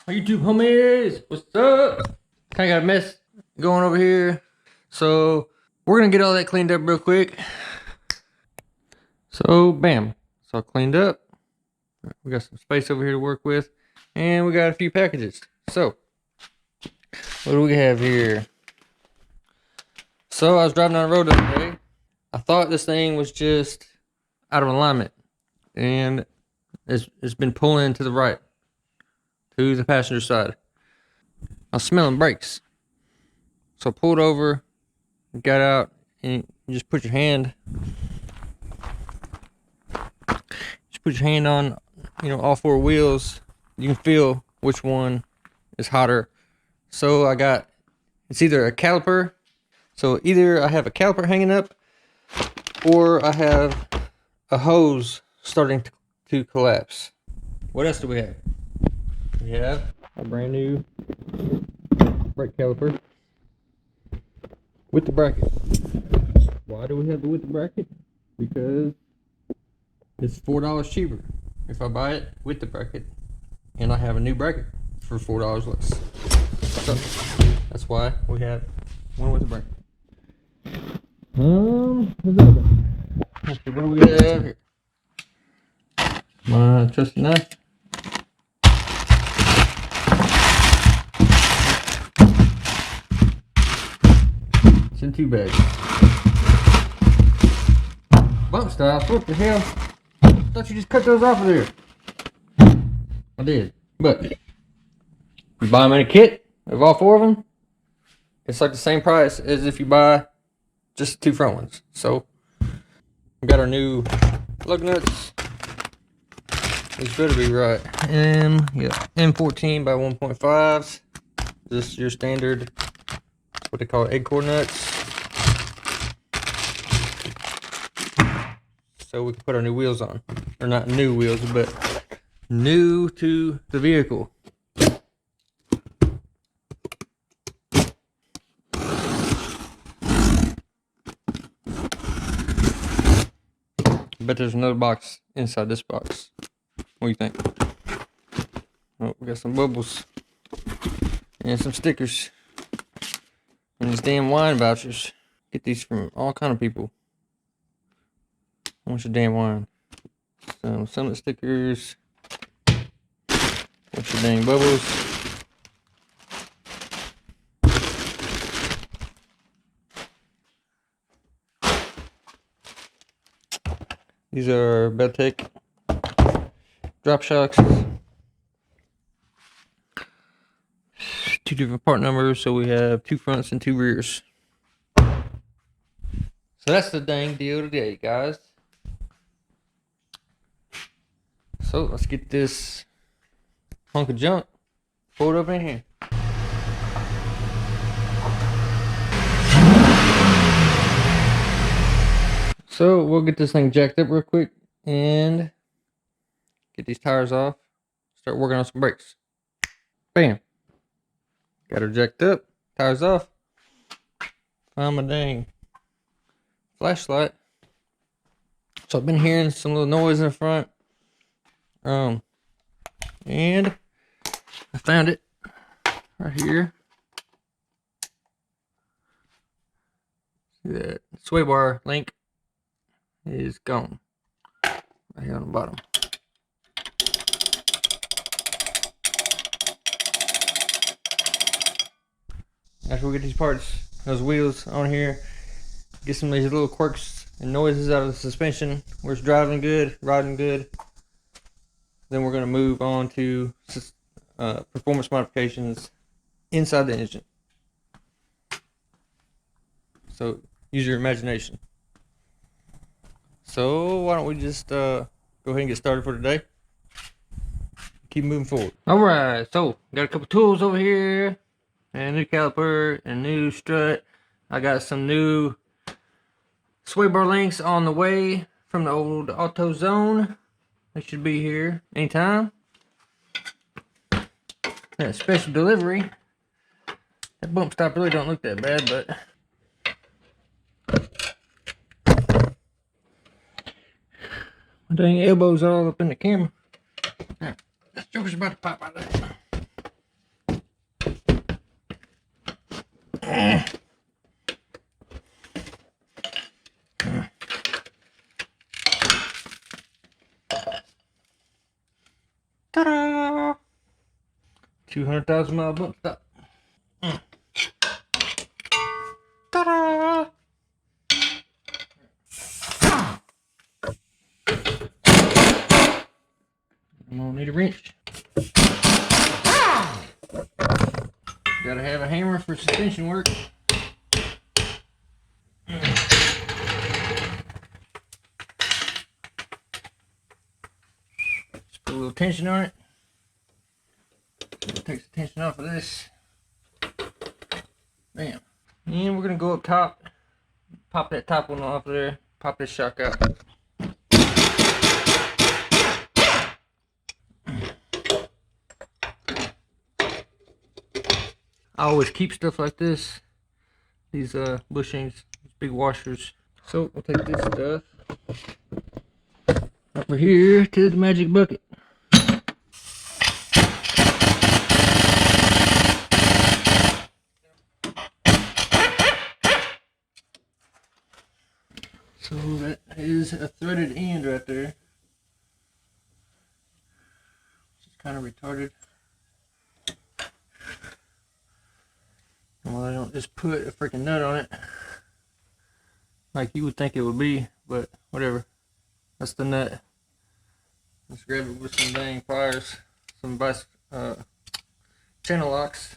YouTube homies, what's up? Kind of got a mess going over here, so we're gonna get all that cleaned up real quick. So bam, it's all cleaned up. We got some space over here to work with, and we got a few packages. So what do we have here? So I was driving down the road the other day. I thought this thing was just out of alignment, and it's been pulling to the right, to the passenger side. I was smelling brakes. So I pulled over, got out, and you just put your hand on, all four wheels. You can feel which one is hotter. So it's either a caliper. So either I have a caliper hanging up, or I have a hose starting to collapse. What else do we have? We have a brand new brake caliper with the bracket. Why do we have it with the bracket? Because it's $4 cheaper if I buy it with the bracket, and I have a new bracket for $4 less. So that's why we have one with the bracket. Let's see, what do we have here? My trusty knife. It's in 2 bags. Bump stops, what the hell? I thought you just cut those off of there. I did, but you buy them in a kit of all 4 of them, it's like the same price as if you buy just 2 front ones. So we got our new lug nuts. These better be right. M14 by 1.5s. This is your standard, what they call egg core nuts. So we can put our new wheels on. Or not new wheels, but new to the vehicle. I bet there's another box inside this box. What do you think? Oh, we got some bubbles. And some stickers. And these damn wine vouchers. Get these from all kind of people. How much of damn wine? Some of the stickers. What's your dang bubbles? These are Beltec drop shocks. 2 different part numbers, so we have 2 fronts and 2 rears. So that's the dang deal today, guys. So let's get this hunk of junk pulled up in here. So we'll get this thing jacked up real quick and get these tires off. Start working on some brakes. Bam. Got her jacked up, tires off. Found my dang flashlight. So I've been hearing some little noise in the front. And I found it right here. See that sway bar link is gone. Right here on the bottom. After we get these parts, those wheels on here, get some of these little quirks and noises out of the suspension where it's driving good, riding good. Then we're going to move on to performance modifications inside the engine. So use your imagination. So why don't we just go ahead and get started for today. Keep moving forward. Alright, so got a couple tools over here. And a new caliper and a new strut. I got some new sway bar links on the way from the old AutoZone. They should be here anytime. That special delivery. That bump stop really don't look that bad, but my dang elbow's all up in the camera. This joker's about to pop out of there. Ta-da! 200,000 mile bump stop. Ta-da! I'm gonna need a wrench. Gotta have a hammer for suspension work. Just put a little tension on it. Takes the tension off of this. Bam. And we're gonna go up top. Pop that top one off there. Pop this shock out. I always keep stuff like this. These bushings, these big washers. So we'll take this stuff over here to the magic bucket. So that is a threaded end right there. It's kind of retarded. Well, I don't just put a freaking nut on it like you would think it would be, but whatever. That's the nut. Let's grab it with some dang pliers, some channel locks.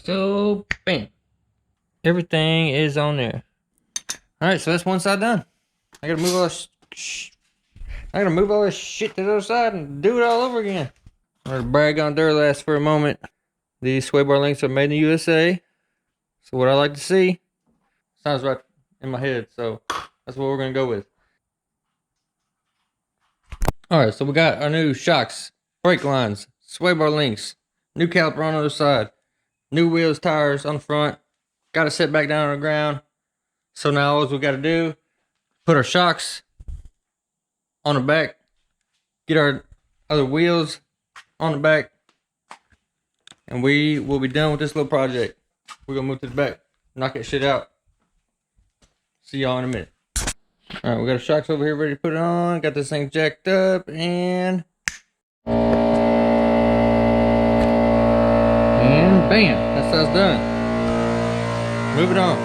So, bam. Everything is on there. Alright, so that's one side done. I gotta move all this shit to the other side and do it all over again. I'm gonna brag on Duralast for a moment. These sway bar links are made in the USA. So what I like to see sounds right in my head, so that's what we're gonna go with. Alright, so we got our new shocks, brake lines, sway bar links, new caliper on the other side, new wheels, tires on the front. Got to sit back down on the ground. So now all we got to do, put our shocks on the back, get our other wheels on the back, and we will be done with this little project. We're going to move to the back, knock that shit out. See y'all in a minute. Alright, we got our shocks over here ready to put it on. Got this thing jacked up, and bam, that's how it's done. Move it on.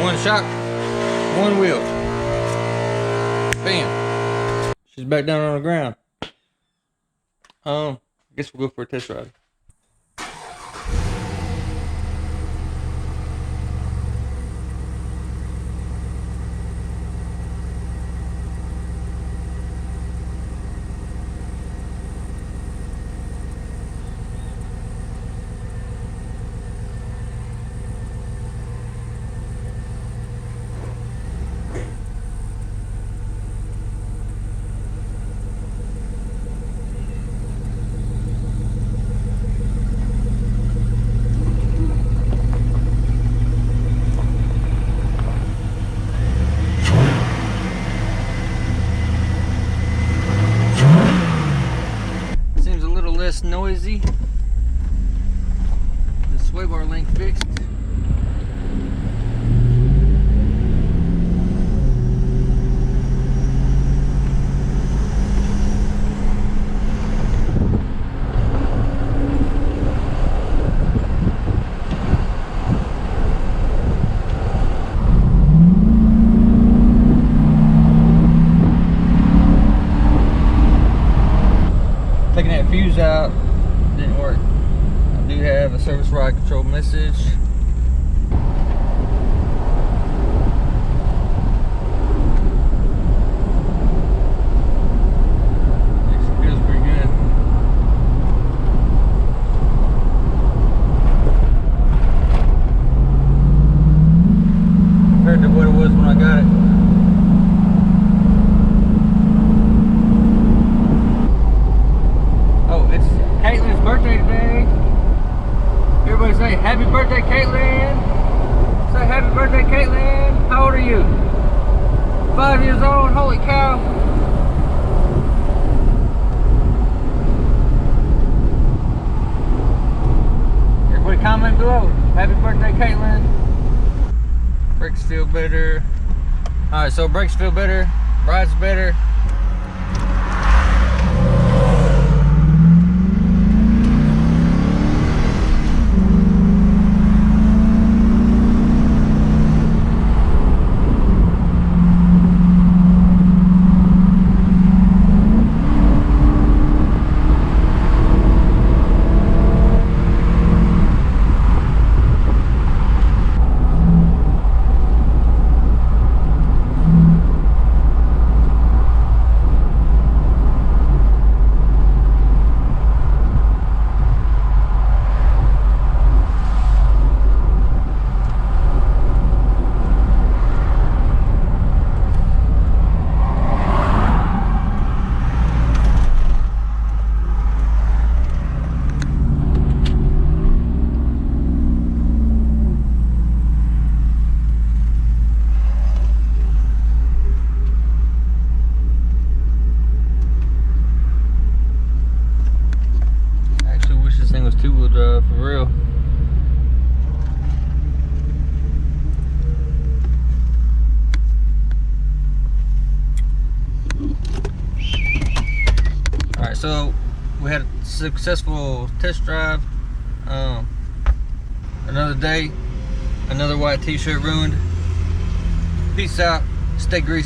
One shock, one wheel. Bam. She's back down on the ground. I guess we'll go for a test ride. Less noisy. The sway bar link fixed. Taking that fuse out didn't work. I do have a service ride control message. Actually feels pretty good. Compared to what it was when I got it. 5 years old, holy cow. Everybody comment below. Happy birthday, Caitlin. Brakes feel better. Alright, so brakes feel better, rides better. This thing was two-wheel drive for real. Alright, so we had a successful test drive. Another day, another white t-shirt ruined. Peace out, stay greasy.